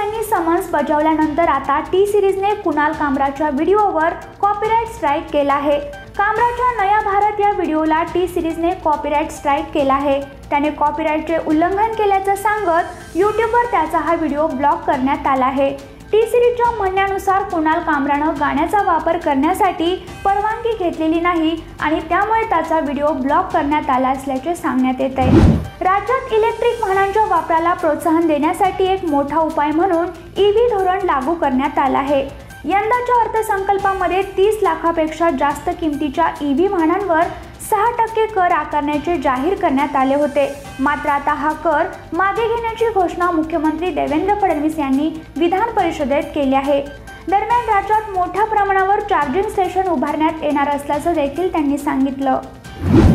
पोलिसांनी समन्स बजावल्यानंतर आता T सिरीजने Kunal कामराच्या व्हिडिओवर copyright strike केला आहे। कामराच्या नया भारत या व्हिडिओला टी सिरीजने कॉपीराइट स्ट्राईक केला आहे। त्याने कॉपीराइटचे उल्लंघन केल्याचं सांगत यूट्यूबवर त्याचा हा व्हिडिओ ब्लॉक करण्यात आला आहे। टी सिरीजच्या म्हणण्यानुसार कुणाल कामरानं गाण्याचा वापर करण्यासाठी परवानगी घेतलेली नाही आणि त्यामुळे त्याचा व्हिडिओ ब्लॉक करण्यात आला असल्याचे सांगण्यात येत आहे। राज्यात इलेक्ट्रिक वाहनांच्या वापराला प्रोत्साहन देण्यासाठी एक मोठा उपाय म्हणून ईव्ही धोरण लागू करण्यात आलं आहे। यंदाच्या अर्थसंकल्पामध्ये 30 लाखापेक्षा जास्त किमतीच्या ईव्ही वाहनांवर 6% कर आकारण्याचे जाहीर करण्यात आले होते। मात्र आता हा कर मागे घेण्याची घोषणा मुख्यमंत्री देवेंद्र फडणवीस यांनी विधान परिषदेत केली आहे। दरम्यान राज्यात मोठ्या प्रमाणावर चार्जिंग स्टेशन उभारण्यात येणार असल्याचं देखील त्यांनी सांगितलं।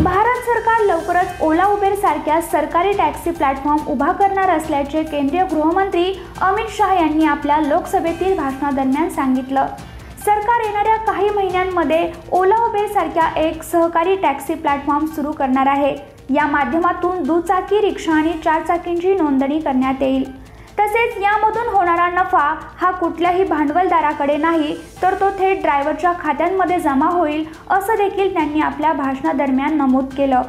भारत सरकार लवकरच ओला उबेर सारख्या सरकारी टॅक्सी प्लॅटफॉर्म उभा करणार असल्याचे केंद्रीय गृहमंत्री अमित शाह यांनी आपल्या लोकसभेतील भाषणादरम्यान सांगितलं। सरकार येणाऱ्या काही महिन्यांमध्ये ओला उबेर सारख्या एक सहकारी टॅक्सी प्लॅटफॉर्म सुरू करणार आहे। या माध्यमातून दुचाकी, रिक्षा आणि 4 चाकींची नोंदणी करण्यात येईल। तसेच यामधून होणारा नफा हा कुठल्याही भांडवलदाराकडे नाही तर तो थेट ड्रायव्हरच्या खात्यांमध्ये जमा होईल असं देखील त्यांनी आपल्या भाषणादरम्यान नमूद केलं।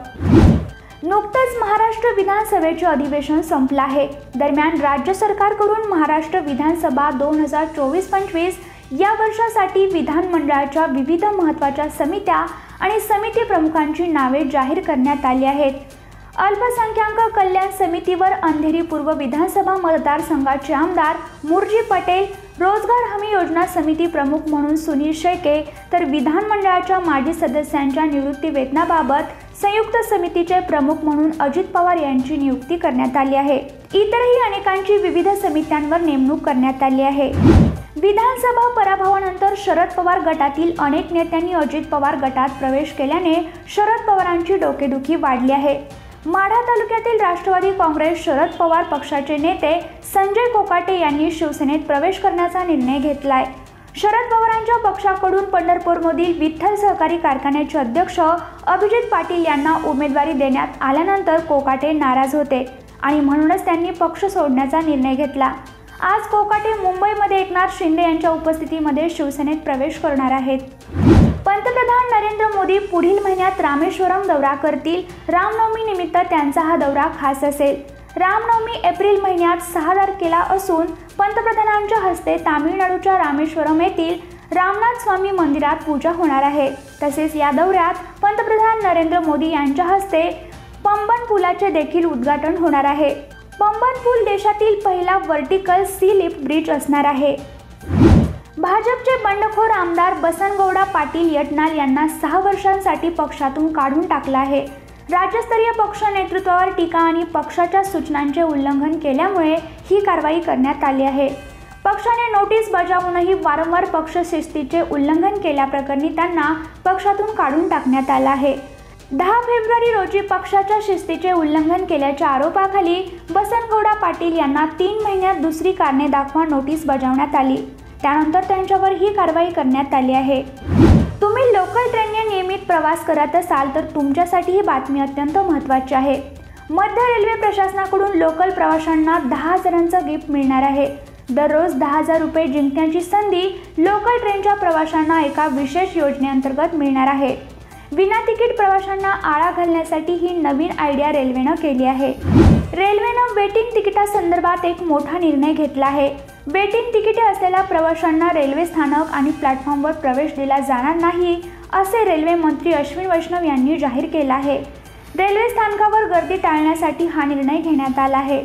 नुकतंच महाराष्ट्र विधानसभेचे अधिवेशन संपलं आहे। दरम्यान राज्य सरकारकडून महाराष्ट्र विधानसभा 2024-25 या वर्षासाठी विधानमंडळाच्या विविध महत्त्वाच्या समित्या आणि समिती प्रमुखांची नावे जाहीर करण्यात आली आहेत। अल्पसंख्याक कल्याण समितीवर अंधेरी पूर्व विधानसभा मतदारसंघाचे आमदार मुरजी पटेल, रोजगार हमी योजना समिती प्रमुख म्हणून सुनील शेळके, तर विधानमंडळाच्या माजी सदस्यांच्या निवृत्ती वेतनाबाबत संयुक्त समितीचे प्रमुख म्हणून अजित पवार यांची नियुक्ती करण्यात आली आहे। इतरही अनेकांची विविध समित्यांवर नेमणूक करण्यात आली आहे। विधानसभा पराभवानंतर शरद पवार गटातील अनेक नेत्यांनी अजित पवार गटात प्रवेश केल्याने शरद पवारांची डोकेदुखी वाढली आहे। माढा तालुक्यातील राष्ट्रवादी काँग्रेस शरद पवार पक्षाचे नेते संजय कोकाटे यांनी शिवसेनेत प्रवेश करण्याचा निर्णय घेतलाय। शरद पवारांच्या पक्षाकडून पंढरपूरमधील विठ्ठल सहकारी कारखान्याचे अध्यक्ष अभिजित पाटील यांना उमेदवारी देण्यात आल्यानंतर कोकाटे नाराज होते आणि म्हणूनच त्यांनी पक्ष सोडण्याचा निर्णय घेतला। आज कोकाटे मुंबईमध्ये एकनाथ शिंदे यांच्या उपस्थितीमध्ये शिवसेनेत प्रवेश करणार आहेत। पंतप्रधान नरेंद्र मोदी पुढील महिन्यात रामेश्वरम दौरा करतील। रामनवमी निमित्त त्यांचा हा दौरा खास असेल। रामनवमी एप्रिल महिन्यात 6 तारखेला असून पंतप्रधानांच्या हस्ते तामिळनाडूच्या रामेश्वरम येथील रामनाथ स्वामी मंदिरात पूजा होणार आहे। तसेच या दौऱ्यात पंतप्रधान नरेंद्र मोदी यांच्या हस्ते पंबन पुलाचे देखील उद्घाटन होणार आहे। पंबन पूल देशातील पहिला व्हर्टिकल सी लिफ्ट ब्रिज असणार आहे। भाजपचे बंडखोर आमदार बसनगौडा पाटील यत्नाल यांना 6 वर्षांसाठी पक्षातून काढून टाकलं आहे। राज्यस्तरीय पक्ष नेतृत्वावर टीका आणि पक्षाच्या सूचनांचे उल्लंघन केल्यामुळे ही कारवाई करण्यात आली आहे। पक्षाने नोटीस बजावूनही वारंवार पक्ष शिस्तीचे उल्लंघन केल्याप्रकरणी त्यांना पक्षातून काढून टाकण्यात आलं आहे। 10 फेब्रुवारी रोजी पक्षाच्या शिस्तीचे उल्लंघन केल्याच्या आरोपाखाली बसनगौडा पाटील यांना 3 महिन्यात दुसरी कारणे दाखवा नोटीस बजावण्यात आली। त्यानंतर त्यांच्यावर ही कारवाई करण्यात आली आहे। तुम्ही लोकल ट्रेनने नियमित प्रवास करत असाल तर तुमच्यासाठी ही बातमी अत्यंत महत्त्वाची आहे। मध्य रेल्वे प्रशासनाकडून लोकल प्रवाशांना 10,000चं गिफ्ट मिळणार आहे। दररोज 10,000 रुपये जिंकण्याची संधी लोकल ट्रेनच्या प्रवाशांना एका विशेष योजनेअंतर्गत मिळणार आहे। विना तिकीट प्रवाशांना आळा घालण्यासाठी ही नवीन आयडिया रेल्वेनं केली आहे। रेल्वेनं वेटिंग तिकिटासंदर्भात एक मोठा निर्णय घेतला आहे। वेटिंग तिकिटे असलेल्या प्रवाशांना रेल्वे स्थानक आणि प्लॅटफॉर्मवर प्रवेश दिला जाणार नाही असे रेल्वे मंत्री अश्विनी वैष्णव यांनी जाहीर केले आहे। रेल्वे स्थानकावर गर्दी टाळण्यासाठी हा निर्णय घेण्यात आला आहे।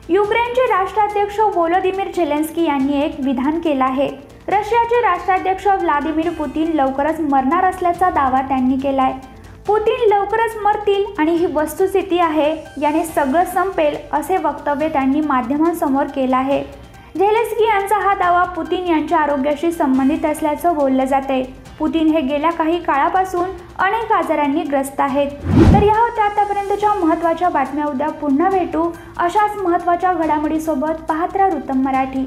युक्रेनचे राष्ट्राध्यक्ष व्लोदिमीर झेलेन्स्की यांनी एक विधान केलं आहे। रशियाचे राष्ट्राध्यक्ष व्लादिमीर पुतिन लवकरच मरणार असल्याचा दावा त्यांनी केलाय। पुतिन लवकरच मरतील आणि ही वस्तुस्थिती आहे, याने सगळं संपेल असे वक्तव्य त्यांनी माध्यमांसमोर केलं आहे। झेलेन्स्की यांचा हा दावा पुतिन यांच्या आरोग्याशी संबंधित असल्याचं बोललं जाते। पुतिन हे गेल्या काही काळापासून अनेक आजारांनी ग्रस्त आहेत। तर या होत्या आतापर्यंतच्या महत्त्वाच्या बातम्या। उद्या पुन्हा भेटू अशाच महत्त्वाच्या घडामोडीसोबत। पाहत रहा उत्तम मराठी।